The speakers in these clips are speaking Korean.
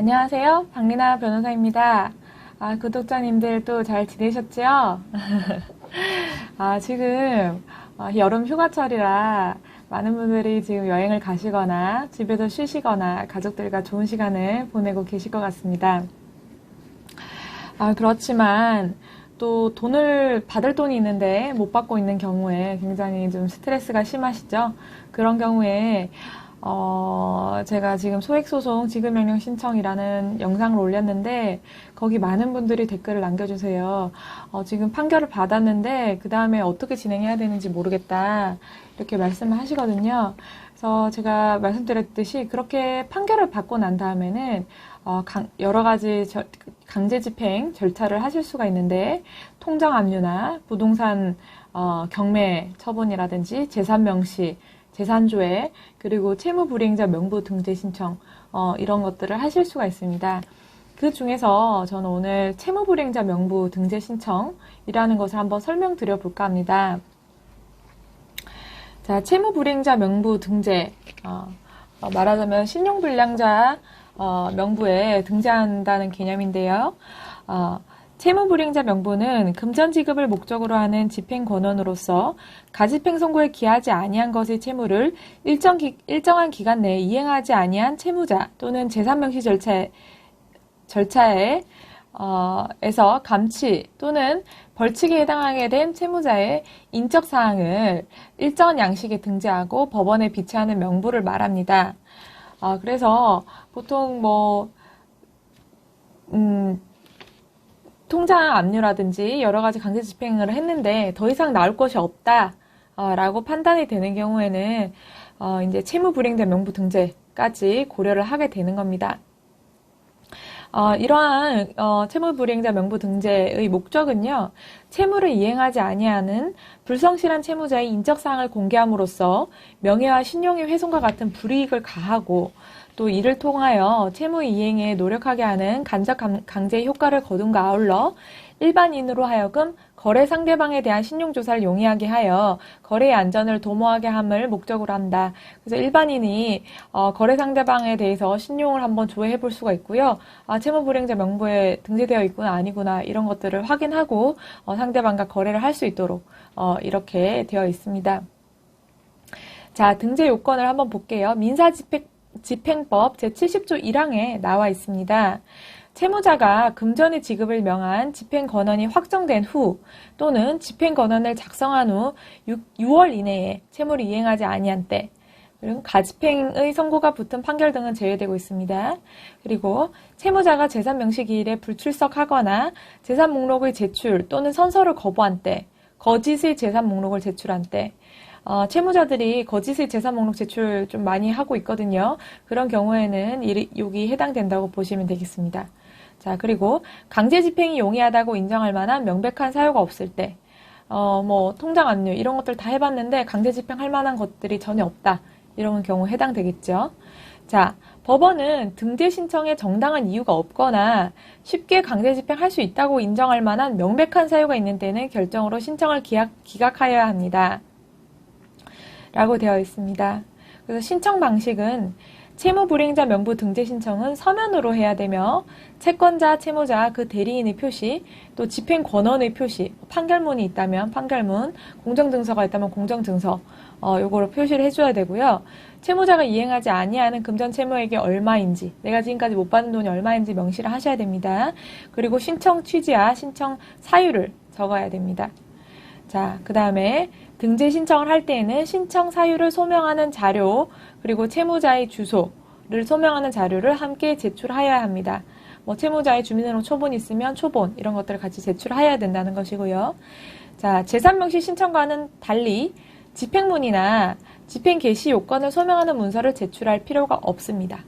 안녕하세요. 박리나 변호사입니다. 구독자님들 또 잘 지내셨죠? 지금 여름 휴가철이라 많은 분들이 지금 여행을 가시거나 집에서 쉬시거나 가족들과 좋은 시간을 보내고 계실 것 같습니다. 그렇지만 또 돈을 받을 돈이 있는데 못 받고 있는 경우에 굉장히 좀 스트레스가 심하시죠? 그런 경우에 제가 지금 소액소송 지급명령 신청이라는 영상을 올렸는데 거기 많은 분들이 댓글을 남겨주세요. 지금 판결을 받았는데 그 다음에 어떻게 진행해야 되는지 모르겠다 이렇게 말씀을 하시거든요. 그래서 제가 말씀드렸듯이 그렇게 판결을 받고 난 다음에는 여러 가지 강제집행 절차를 하실 수가 있는데 통장 압류나 부동산 경매 처분이라든지 재산명시 재산조회, 그리고 채무불이행자 명부 등재 신청, 이런 것들을 하실 수가 있습니다. 그 중에서 저는 오늘 채무불이행자 명부 등재 신청이라는 것을 한번 설명드려 볼까 합니다. 자, 채무불이행자 명부 등재, 말하자면 신용불량자 명부에 등재한다는 개념인데요. 채무불이행자 명부는 금전지급을 목적으로 하는 집행권원으로서 가집행 선고에 기하지 아니한 것의 채무를 일정한 기간 내에 이행하지 아니한 채무자 또는 재산명시 절차에 에서 감치 또는 벌칙에 해당하게 된 채무자의 인적사항을 일정한 양식에 등재하고 법원에 비치하는 명부를 말합니다. 그래서 보통 통장 압류라든지 여러 가지 강제 집행을 했는데 더 이상 나올 것이 없다 라고 판단이 되는 경우에는 이제 채무불이행자 명부 등재까지 고려를 하게 되는 겁니다. 이러한 채무불이행자 명부 등재의 목적은요, 채무를 이행하지 아니하는 불성실한 채무자의 인적사항을 공개함으로써 명예와 신용의 훼손과 같은 불이익을 가하고 또 이를 통하여 채무 이행에 노력하게 하는 간접 강제의 효과를 거둔과 아울러 일반인으로 하여금 거래 상대방에 대한 신용조사를 용이하게 하여 거래의 안전을 도모하게 함을 목적으로 한다. 그래서 일반인이 거래 상대방에 대해서 신용을 한번 조회해 볼 수가 있고요. 채무불이행자 명부에 등재되어 있구나 아니구나 이런 것들을 확인하고 상대방과 거래를 할 수 있도록 이렇게 되어 있습니다. 자, 등재 요건을 한번 볼게요. 민사집행법 제70조 1항에 나와 있습니다. 채무자가 금전의 지급을 명한 집행권원이 확정된 후 또는 집행권원을 작성한 후 6월 이내에 채무를 이행하지 아니한 때, 그리고 가집행의 선고가 붙은 판결 등은 제외되고 있습니다. 그리고 채무자가 재산 명시 기일에 불출석하거나 재산 목록의 제출 또는 선서를 거부한 때, 거짓의 재산 목록을 제출한 때, 채무자들이 거짓의 재산 목록 제출 좀 많이 하고 있거든요. 그런 경우에는 여기 해당된다고 보시면 되겠습니다. 자, 그리고 강제 집행이 용이하다고 인정할 만한 명백한 사유가 없을 때, 통장 압류 이런 것들 다 해봤는데 강제 집행할 만한 것들이 전혀 없다. 이런 경우 해당되겠죠. 자, 법원은 등재 신청에 정당한 이유가 없거나 쉽게 강제 집행할 수 있다고 인정할 만한 명백한 사유가 있는 때는 결정으로 신청을 기각하여야 합니다. 라고 되어 있습니다. 그래서 신청 방식은 채무불이행자 명부 등재 신청은 서면으로 해야 되며 채권자, 채무자, 그 대리인의 표시, 또 집행권원의 표시, 판결문이 있다면 판결문, 공정증서가 있다면 공정증서, 요거로 표시를 해줘야 되고요. 채무자가 이행하지 아니하는 금전 채무액이 얼마인지, 내가 지금까지 못 받은 돈이 얼마인지 명시를 하셔야 됩니다. 그리고 신청 취지와 신청 사유를 적어야 됩니다. 자, 그 다음에 등재 신청을 할 때에는 신청 사유를 소명하는 자료, 그리고 채무자의 주소를 소명하는 자료를 함께 제출하여야 합니다. 채무자의 주민등록 초본이 있으면 초본, 이런 것들을 같이 제출해야 된다는 것이고요. 자, 재산명시 신청과는 달리 집행문이나 집행 개시 요건을 소명하는 문서를 제출할 필요가 없습니다.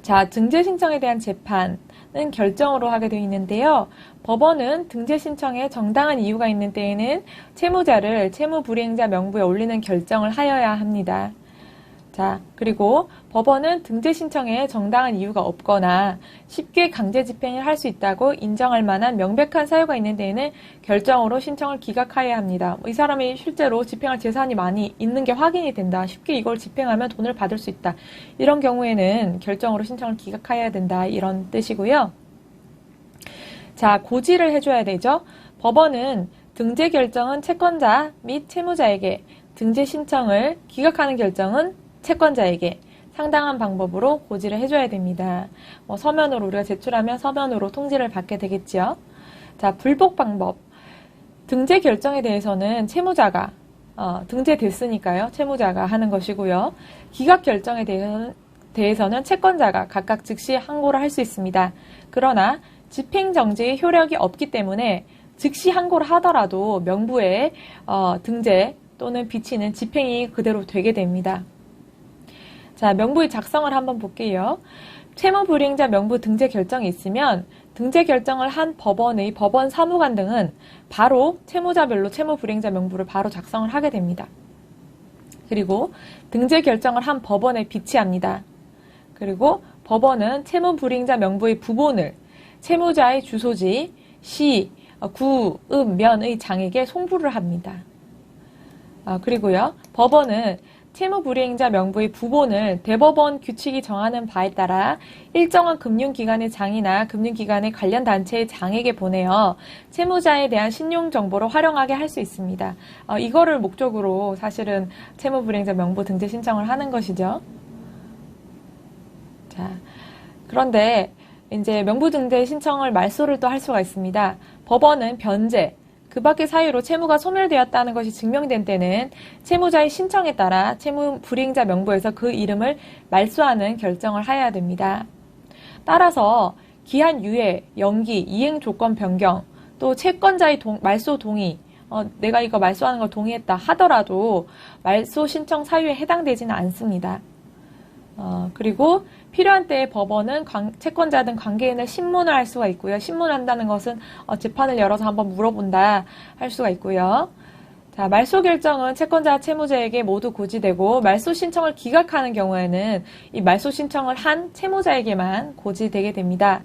자, 등재 신청에 대한 재판은 결정으로 하게 되어 있는데요. 법원은 등재 신청에 정당한 이유가 있는 때에는 채무자를 채무불이행자 명부에 올리는 결정을 하여야 합니다. 자, 그리고 법원은 등재 신청에 정당한 이유가 없거나 쉽게 강제 집행을 할 수 있다고 인정할 만한 명백한 사유가 있는 데에는 결정으로 신청을 기각하여야 합니다. 이 사람이 실제로 집행할 재산이 많이 있는 게 확인이 된다. 쉽게 이걸 집행하면 돈을 받을 수 있다. 이런 경우에는 결정으로 신청을 기각하여야 된다. 이런 뜻이고요. 자, 고지를 해줘야 되죠. 법원은 등재 결정은 채권자 및 채무자에게, 등재 신청을 기각하는 결정은 채권자에게 상당한 방법으로 고지를 해줘야 됩니다. 서면으로 우리가 제출하면 서면으로 통지를 받게 되겠지요. 자, 불복 방법. 등재 결정에 대해서는 채무자가 등재됐으니까요. 채무자가 하는 것이고요. 기각 결정에 대해서는 채권자가 각각 즉시 항고를 할 수 있습니다. 그러나 집행정지의 효력이 없기 때문에 즉시 항고를 하더라도 명부에 등재 또는 비치는 집행이 그대로 되게 됩니다. 자, 명부의 작성을 한번 볼게요. 채무불이행자 명부 등재 결정이 있으면 등재 결정을 한 법원의 법원 사무관 등은 바로 채무자별로 채무불이행자 명부를 바로 작성을 하게 됩니다. 그리고 등재 결정을 한 법원에 비치합니다. 그리고 법원은 채무불이행자 명부의 부본을 채무자의 주소지, 시, 구, 읍, 면의 장에게 송부를 합니다. 그리고요, 법원은 채무불이행자 명부의 부본을 대법원 규칙이 정하는 바에 따라 일정한 금융기관의 장이나 금융기관의 관련 단체의 장에게 보내어 채무자에 대한 신용정보를 활용하게 할 수 있습니다. 이거를 목적으로 사실은 채무불이행자 명부 등재 신청을 하는 것이죠. 자, 그런데 이제 명부 등재 신청을 말소를 또 할 수가 있습니다. 법원은 변제, 그 밖의 사유로 채무가 소멸되었다는 것이 증명된 때는 채무자의 신청에 따라 채무불이행자 명부에서 그 이름을 말소하는 결정을 하여야 됩니다. 따라서 기한 유예, 연기, 이행 조건 변경, 또 채권자의 말소 동의, 내가 이거 말소하는 걸 동의했다 하더라도 말소 신청 사유에 해당되지는 않습니다. 그리고 필요한 때에 법원은 채권자 등 관계인을 신문을 할 수가 있고요. 신문한다는 것은 재판을 열어서 한번 물어본다 할 수가 있고요. 자, 말소 결정은 채권자와 채무자에게 모두 고지되고 말소 신청을 기각하는 경우에는 이 말소 신청을 한 채무자에게만 고지되게 됩니다.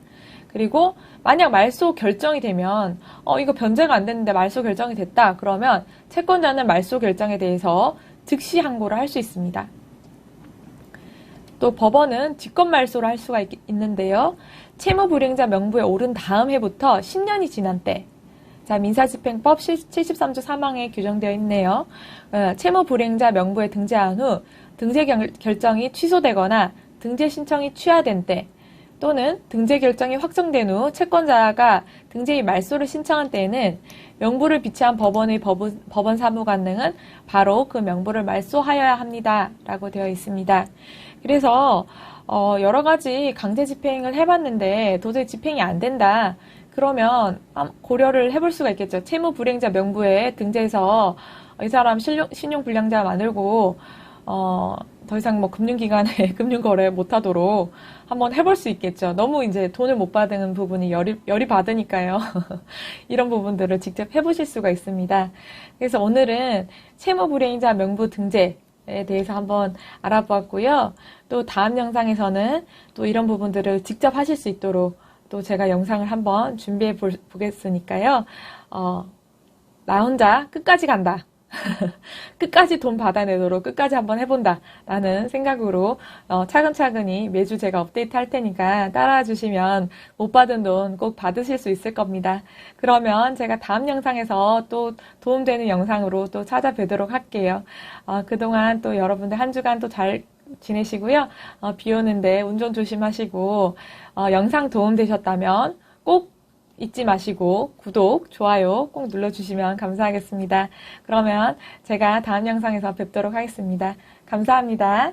그리고 만약 말소 결정이 되면 이거 변제가 안 됐는데 말소 결정이 됐다. 그러면 채권자는 말소 결정에 대해서 즉시 항고를 할 수 있습니다. 또 법원은 직권말소를 할 수가 있는데요. 채무불이행자 명부에 오른 다음 해부터 10년이 지난 때, 자, 민사집행법 73조 3항에 규정되어 있네요. 채무불이행자 명부에 등재한 후 등재 결정이 취소되거나 등재 신청이 취하된 때, 또는 등재 결정이 확정된 후 채권자가 등재의 말소를 신청한 때에는 명부를 비치한 법원의 법원 사무관 등은 바로 그 명부를 말소하여야 합니다. 라고 되어 있습니다. 그래서 여러 가지 강제 집행을 해봤는데 도저히 집행이 안 된다. 그러면 고려를 해볼 수가 있겠죠. 채무불이행자 명부에 등재해서 이 사람 신용불량자 만들고 더 이상 뭐 금융기관에 금융거래 못하도록 한번 해볼 수 있겠죠. 너무 이제 돈을 못 받은 부분이 열이 받으니까요. 이런 부분들을 직접 해보실 수가 있습니다. 그래서 오늘은 채무불이행자 명부 등재에 대해서 한번 알아보았고요. 또 다음 영상에서는 또 이런 부분들을 직접 하실 수 있도록 또 제가 영상을 한번 준비해 보겠으니까요. 나 혼자 끝까지 간다. 끝까지 돈 받아내도록 끝까지 한번 해본다 라는 생각으로 차근차근히 매주 제가 업데이트 할 테니까 따라와 주시면 못 받은 돈 꼭 받으실 수 있을 겁니다. 그러면 제가 다음 영상에서 또 도움되는 영상으로 또 찾아뵈도록 할게요. 그동안 또 여러분들 한 주간 또 잘 지내시고요. 비 오는데 운전 조심하시고 영상 도움되셨다면 꼭 잊지 마시고 구독, 좋아요 꼭 눌러주시면 감사하겠습니다. 그러면 제가 다음 영상에서 뵙도록 하겠습니다. 감사합니다.